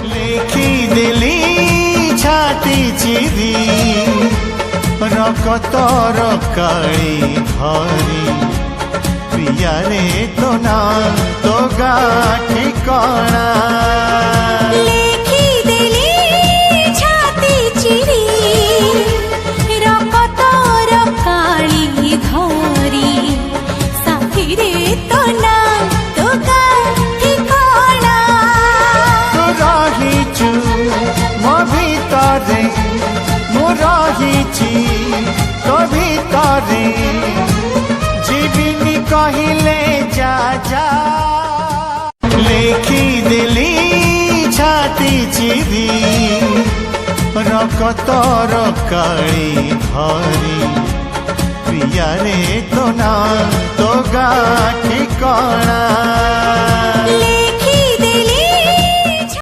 লেখিদেলি ছাতি চিরি রকতর কাଳି ধরি প্রিয়ারে তো না তো গা ঠিকଣା লেখিদেলি ছাতি চিরি রকতর কাଳି ধরি সাথীরে তো না তো গা ঠিকଣା রহিছু মো ভিতরে মু রহিছি তো ভিতরে জীবিনী কহিলে যা যা লেখিদেলি ছাতি চিরি রকতর কাଳି ধরি প্রিয়ারে তো না তো গা ঠিকଣା